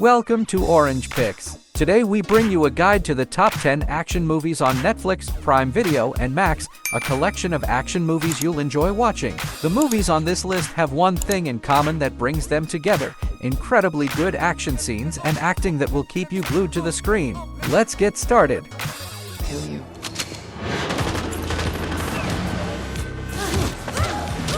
Welcome to Orange Picks. Today we bring you a guide to the top 10 action movies on Netflix, Prime Video, and Max, a collection of action movies you'll enjoy watching. The movies on this list have one thing in common that brings them together: incredibly good action scenes and acting that will keep you glued to the screen. Let's get started. Kill you.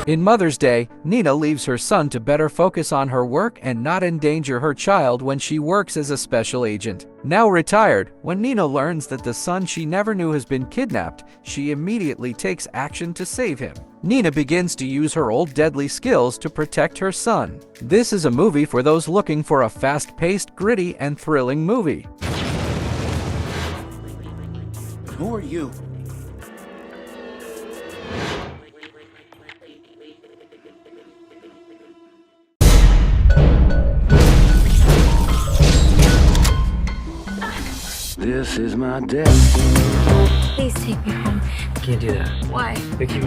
In Mother's Day, Nina leaves her son to better focus on her work and not endanger her child when she works as a special agent. Now retired, when Nina learns that the son she never knew has been kidnapped, she immediately takes action to save him. Nina begins to use her old deadly skills to protect her son. This is a movie for those looking for a fast-paced, gritty, and thrilling movie. Who are you? This is my destiny. Please take me home. Can't do that. Why?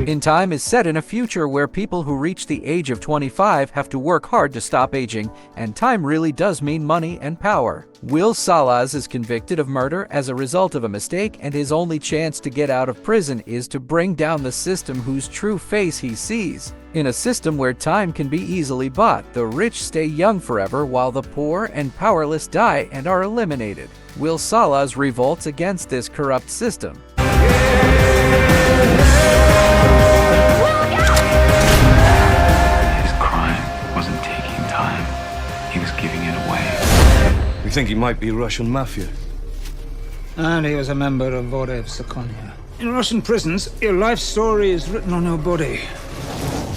In Time is set in a future where people who reach the age of 25 have to work hard to stop aging, and time really does mean money and power. Will Salas is convicted of murder as a result of a mistake, and his only chance to get out of prison is to bring down the system whose true face he sees. In a system where time can be easily bought, the rich stay young forever while the poor and powerless die and are eliminated. Will Salas revolts against this corrupt system. His crime wasn't taking time. He was giving it away. We think he might be Russian mafia. And he was a member of Vorev Sakonia. In Russian prisons, your life story is written on your body.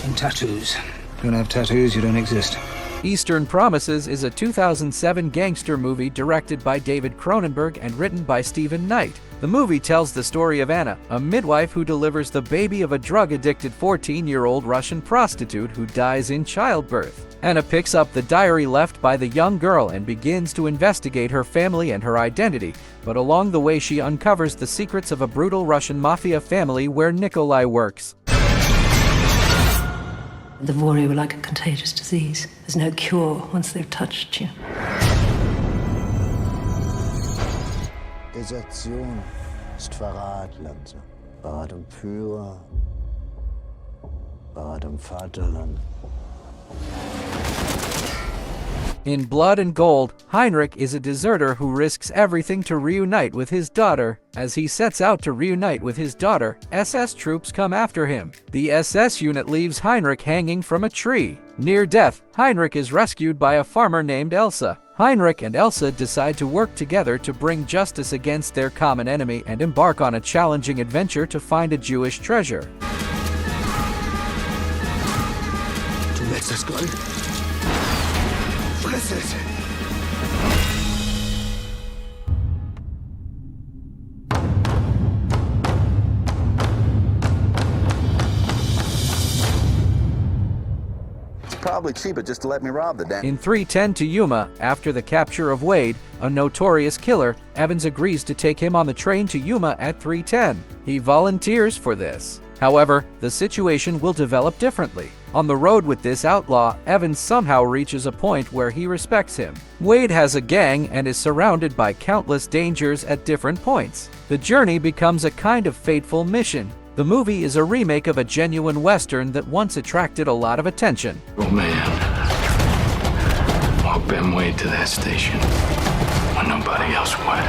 In tattoos. You don't have tattoos, you don't exist. Eastern Promises is a 2007 gangster movie directed by David Cronenberg and written by Stephen Knight. The movie tells the story of Anna, a midwife who delivers the baby of a drug-addicted 14-year-old Russian prostitute who dies in childbirth. Anna picks up the diary left by the young girl and begins to investigate her family and her identity, but along the way she uncovers the secrets of a brutal Russian mafia family where Nikolai works. The Vori were like a contagious disease. There's no cure once they've touched you. Desertion ist Verrat, Lanze. Verrat Führer, Verrat Vaterland. In Blood and Gold, Heinrich is a deserter who risks everything to reunite with his daughter. As he sets out to reunite with his daughter, SS troops come after him. The SS unit leaves Heinrich hanging from a tree. Near death, Heinrich is rescued by a farmer named Elsa. Heinrich and Elsa decide to work together to bring justice against their common enemy and embark on a challenging adventure to find a Jewish treasure. Du willst das Gold? Friss es! It's probably cheaper just to let me rob the damn. In 3:10 to Yuma, after the capture of Wade, a notorious killer, Evans agrees to take him on the train to Yuma at 3:10. He volunteers for this. However, the situation will develop differently. On the road with this outlaw, Evans somehow reaches a point where he respects him. Wade has a gang and is surrounded by countless dangers at different points. The journey becomes a kind of fateful mission. The movie is a remake of a genuine Western that once attracted a lot of attention. Oh man. Walk Ben Wade to that station when nobody else would.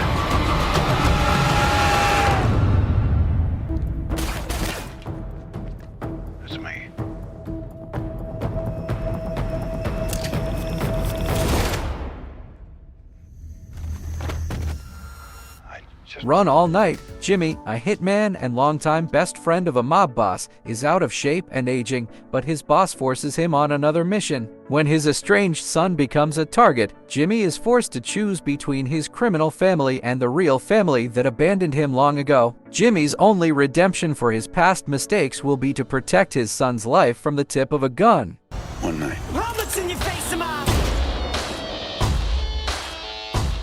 It's me. Run All Night, Jimmy, a hitman and longtime best friend of a mob boss, is out of shape and aging, but his boss forces him on another mission. When his estranged son becomes a target, Jimmy is forced to choose between his criminal family and the real family that abandoned him long ago. Jimmy's only redemption for his past mistakes will be to protect his son's life from the tip of a gun. One night. Robots in your face, Mom!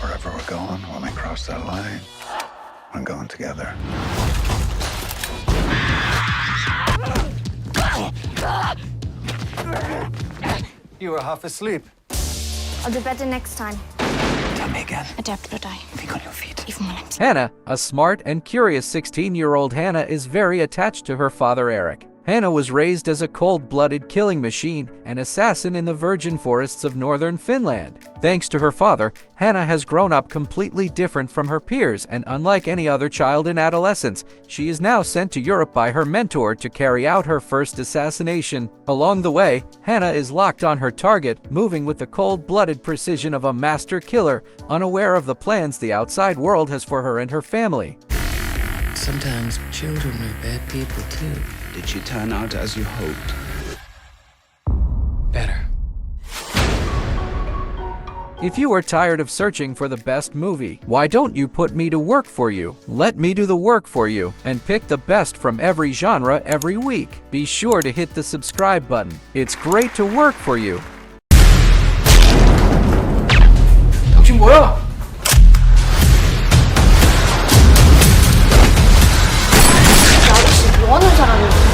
Wherever we're going, when we cross that line, we're going together. You were half asleep. I'll do better next time. Tell me again. Adapt or die. Think on your feet. Even when I'm Hannah, a smart and curious 16-year-old Hannah, is very attached to her father Eric. Hannah was raised as a cold-blooded killing machine, an assassin in the virgin forests of northern Finland. Thanks to her father, Hannah has grown up completely different from her peers, and unlike any other child in adolescence, she is now sent to Europe by her mentor to carry out her first assassination. Along the way, Hannah is locked on her target, moving with the cold-blooded precision of a master killer, unaware of the plans the outside world has for her and her family. Sometimes children are bad people too. Did she turn out as you hoped? Better. If you are tired of searching for the best movie, why don't you put me to work for you? Let me do the work for you and pick the best from every genre every week. Be sure to hit the subscribe button. It's great to work for you. 당신 뭐야?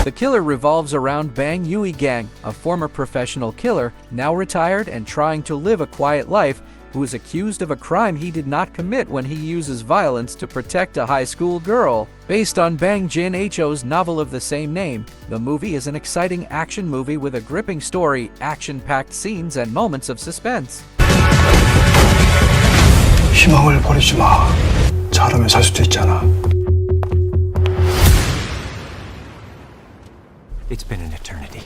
The killer revolves around Bang Yui Gang, a former professional killer, now retired and trying to live a quiet life, who is accused of a crime he did not commit when he uses violence to protect a high school girl. Based on Bang Joon-ho's novel of the same name, the movie is an exciting action movie with a gripping story, action-packed scenes, and moments of suspense. 희망을 버리지 마. 잘하면 살 수도 있잖아. It's been an eternity.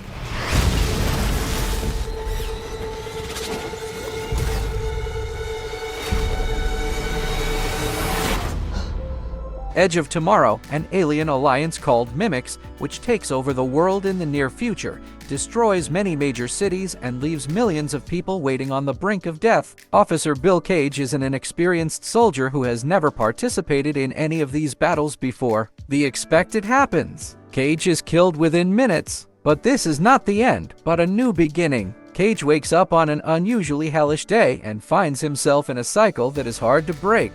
Edge of Tomorrow, an alien alliance called Mimics, which takes over the world in the near future, destroys many major cities, and leaves millions of people waiting on the brink of death. Officer Bill Cage is an inexperienced soldier who has never participated in any of these battles before. The expected happens. Cage is killed within minutes. But this is not the end, but a new beginning. Cage wakes up on an unusually hellish day and finds himself in a cycle that is hard to break.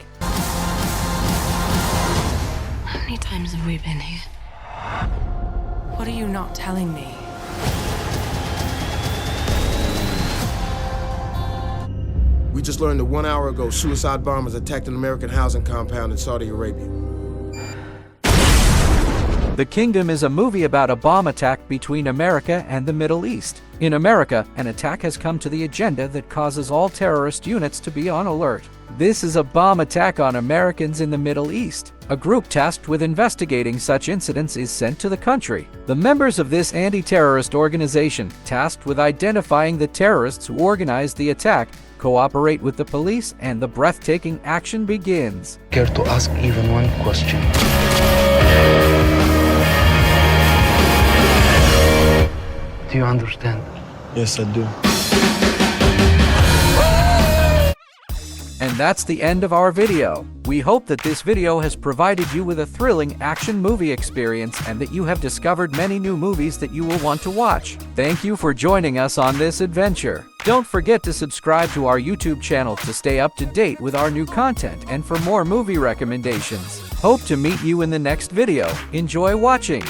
How many times have we been here? What are you not telling me? We just learned that 1 hour ago, suicide bombers attacked an American housing compound in Saudi Arabia. The Kingdom is a movie about a bomb attack between America and the Middle East. In America, an attack has come to the agenda that causes all terrorist units to be on alert. This is a bomb attack on Americans in the Middle East. A group tasked with investigating such incidents is sent to the country. The members of this anti-terrorist organization, tasked with identifying the terrorists who organized the attack, cooperate with the police, and the breathtaking action begins. Care to ask even one question? Do you understand? Yes, I do. And that's the end of our video. We hope that this video has provided you with a thrilling action movie experience and that you have discovered many new movies that you will want to watch. Thank you for joining us on this adventure. Don't forget to subscribe to our YouTube channel to stay up to date with our new content and for more movie recommendations. Hope to meet you in the next video. Enjoy watching!